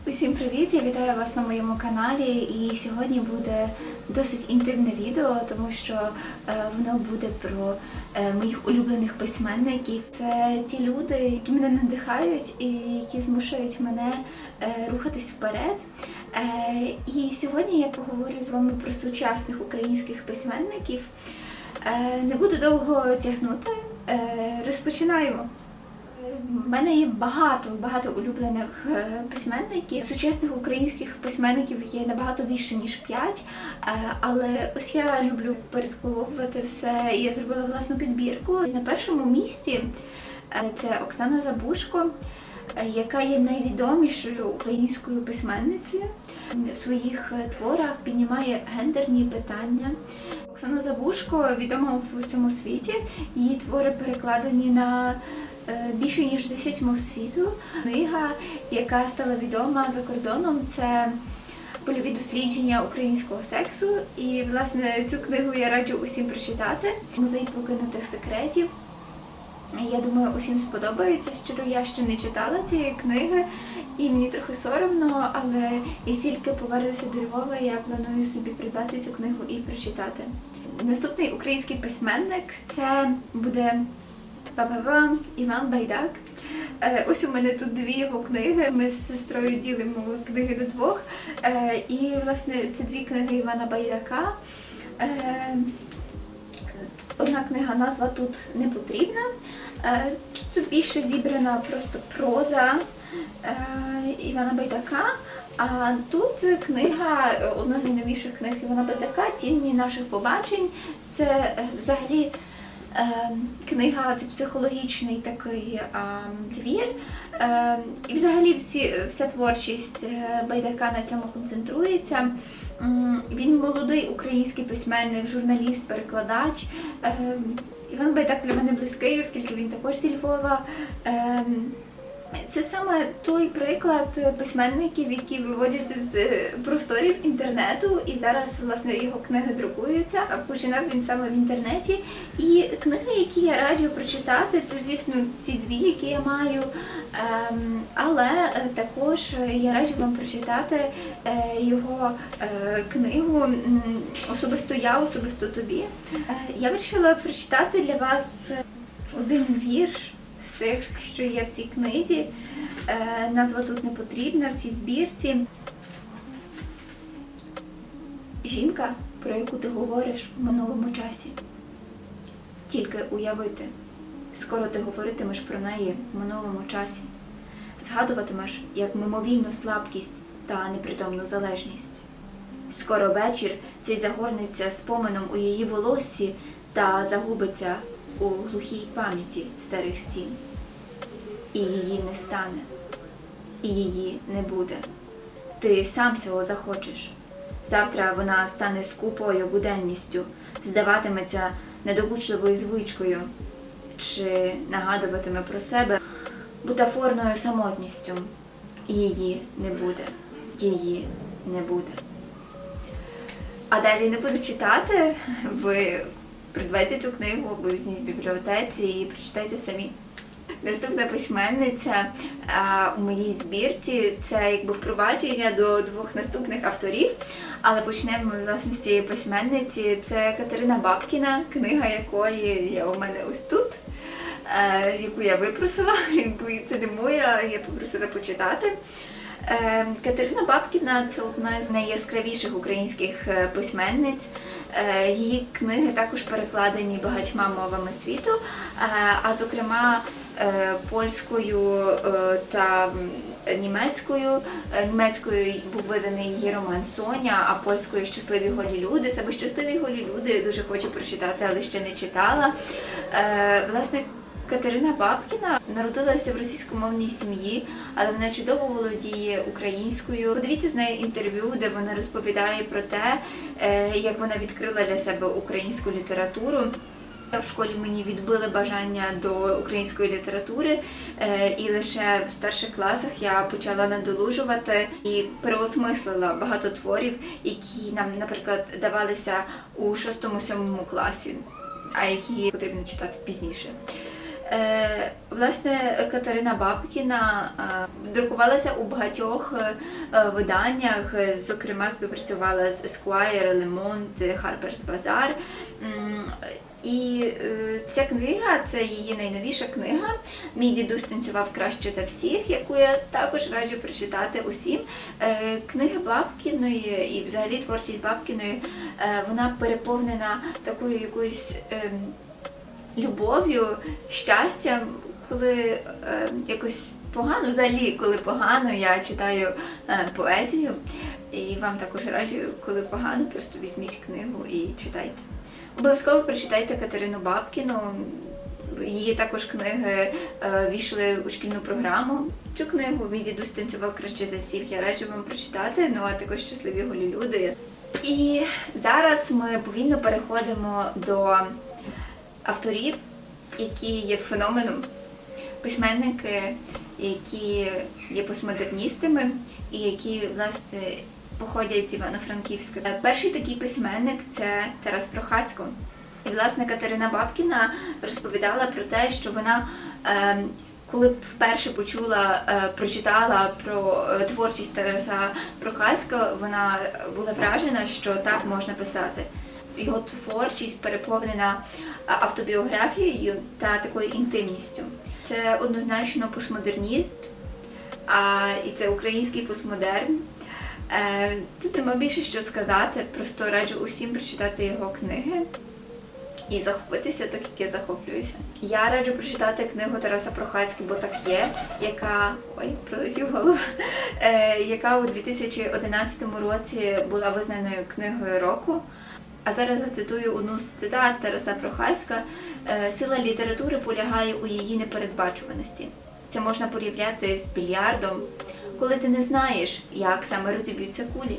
Усім привіт! Я вітаю вас на моєму каналі, і сьогодні буде досить інтимне відео, тому що воно буде про моїх улюблених письменників. Це ті люди, які мене надихають і які змушують мене рухатись вперед. І сьогодні я поговорю з вами про сучасних українських письменників. Не буду довго тягнути, розпочинаємо. У мене є багато улюблених письменників. Сучасних українських письменників є набагато більше, ніж 5, але ось я люблю передковувати все, і я зробила власну підбірку. На першому місці це Оксана Забужко, яка є найвідомішою українською письменницею. В своїх творах піднімає гендерні питання. Оксана Забужко відома в усьому світі, її твори перекладені на більше ніж 10 мов світу. Книга, яка стала відома за кордоном, це польові дослідження українського сексу. І, власне, цю книгу я раджу усім прочитати. Музей покинутих секретів. Я думаю, усім сподобається. Щиро, я ще не читала цієї книги, і мені трохи соромно, але як тільки повернуся до Львова, я планую собі придбати цю книгу і прочитати. Наступний український письменник – це буде Іван Байдак. Ось у мене тут дві його книги. Ми з сестрою ділимо книги до двох. І, власне, це дві книги Івана Байдака. Одна книга, назва тут не потрібна. Тут більше зібрана просто проза Івана Байдака. А тут книга, одна з найновіших книг Івана Байдака «Тіні наших побачень». Це взагалі книга, це психологічний такий твір. І взагалі вся творчість Байдака на цьому концентрується. Він молодий український письменник, журналіст, перекладач. Іван Байдак для мене близький, оскільки він також зі Львова. Це саме той приклад письменників, які виводяться з просторів інтернету, і зараз, власне, його книги друкуються. Починав він саме в інтернеті. І книги, які я раджу прочитати, це, звісно, ці дві, які я маю, але також я раджу вам прочитати його книгу «Особисто я, особисто тобі». Я вирішила прочитати для вас один вірш з тих, що є в цій книзі. Назва тут не потрібна, в цій збірці. Жінка, про яку ти говориш в минулому часі. Тільки уявити. Скоро ти говоритимеш про неї в минулому часі. Згадуватимеш, як мимовільну слабкість та непритомну залежність. Скоро вечір цей загорнеться споменом у її волоссі та загубиться у глухій пам'яті старих стін. І її не стане, і її не буде. Ти сам цього захочеш. Завтра вона стане скупою буденністю, здаватиметься недокучливою звичкою, чи нагадуватиме про себе бутафорною самотністю. Її не буде, її не буде. А далі не буду читати, ви придбайте цю книгу, або візьміть в бібліотеці і прочитайте самі. Наступна письменниця у моїй збірці – це якби впровадження до двох наступних авторів, але почнемо, власне, з цієї письменниці. Це Катерина Бабкіна, книга якої є у мене ось тут, яку я випросила, це не моя, я попросила почитати. Катерина Бабкіна – це одна з найяскравіших українських письменниць. Її книги також перекладені багатьма мовами світу, а зокрема польською та німецькою. Німецькою був виданий її роман «Соня», а польською «Щасливі голі люди». Саме «Щасливі голі люди» я дуже хочу прочитати, але ще не читала. Власне, Катерина Бабкіна народилася в російськомовній сім'ї, але вона чудово володіє українською. Подивіться з нею інтерв'ю, де вона розповідає про те, як вона відкрила для себе українську літературу. В школі мені відбили бажання до української літератури, і лише в старших класах я почала надолужувати і переосмислила багато творів, які нам, наприклад, давалися у 6-7 класі, а які потрібно читати пізніше. Власне, Катерина Бабкіна друкувалася у багатьох виданнях, зокрема співпрацювала з Esquire, Le Monde, Harper's Bazaar. І ця книга, це її найновіша книга «Мій дідусь танцював краще за всіх», яку я також раджу прочитати усім. Книга Бабкіної і взагалі творчість Бабкіної, вона переповнена такою якоюсь любов'ю, щастям, коли якось погано, взагалі, коли погано, я читаю поезію. І вам також раджу, коли погано, просто візьміть книгу і читайте. Обов'язково прочитайте Катерину Бабкіну. Її також книги війшли у шкільну програму. Цю книгу «Мій дідусь танцював краще за всіх» я раджу вам прочитати, ну а також «Щасливі голі люди». І зараз ми повільно переходимо до авторів, які є феноменом, письменники, які є постмодерністами і які, власне, походять з Івано-Франківська. Перший такий письменник – це Тарас Прохасько. І, власне, Катерина Бабкіна розповідала про те, що вона, коли вперше прочитала про творчість Тараса Прохаська, вона була вражена, що так можна писати. Його творчість переповнена автобіографією та такою інтимністю. Це однозначно постмодерніст, і це український постмодерн. Тут нема більше що сказати, просто раджу усім прочитати його книги і захопитися так, як я захоплююся. Я раджу прочитати книгу Тараса Прохаськи «Бо так є», яка у 2011 році була визнаною книгою року. А зараз зацитую одну з цитат Тараса Прохаська. «Сила літератури полягає у її непередбачуваності. Це можна порівняти з більярдом, коли ти не знаєш, як саме розіб'ються кулі.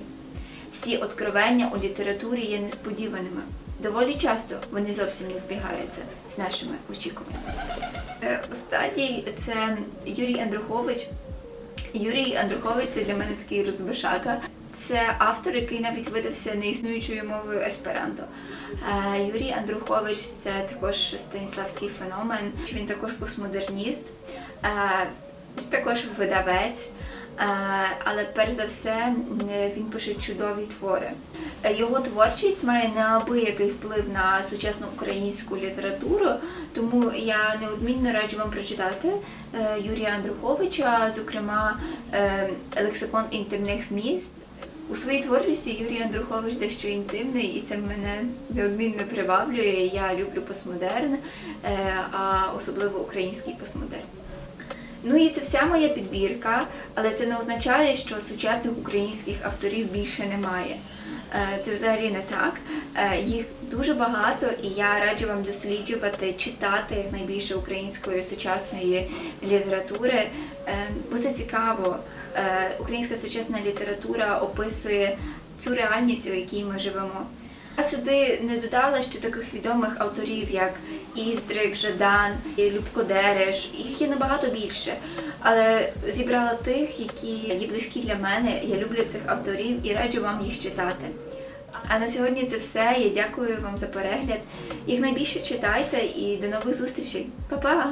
Всі откровення у літературі є несподіваними. Доволі часто вони зовсім не збігаються з нашими очікуваннями». Останній – це Юрій Андрухович. Юрій Андрухович – це для мене такий розбишака. Це автор, який навіть видався неіснуючою мовою есперанто. Юрій Андрухович – це також станіславський феномен. Він також постмодерніст, також видавець. Але перш за все він пише чудові твори. Його творчість має неабиякий вплив на сучасну українську літературу, тому я неодмінно раджу вам прочитати Юрія Андруховича, зокрема «Лексикон інтимних міст». У своїй творчості Юрій Андрухович дещо інтимний, і це мене неодмінно приваблює. Я люблю постмодерн, а особливо український постмодерн. Ну і це вся моя підбірка, але це не означає, що сучасних українських авторів більше немає. Це взагалі не так. Їх дуже багато, і я раджу вам досліджувати, читати якнайбільше української сучасної літератури, бо це цікаво. Українська сучасна література описує цю реальність, у якій ми живемо. Я сюди не додала ще таких відомих авторів, як Іздрик, Жадан, Любко Дереш. Їх є набагато більше, але зібрала тих, які є близькі для мене. Я люблю цих авторів і раджу вам їх читати. А на сьогодні це все. Я дякую вам за перегляд. Якнайбільше читайте і до нових зустрічей. Па-па!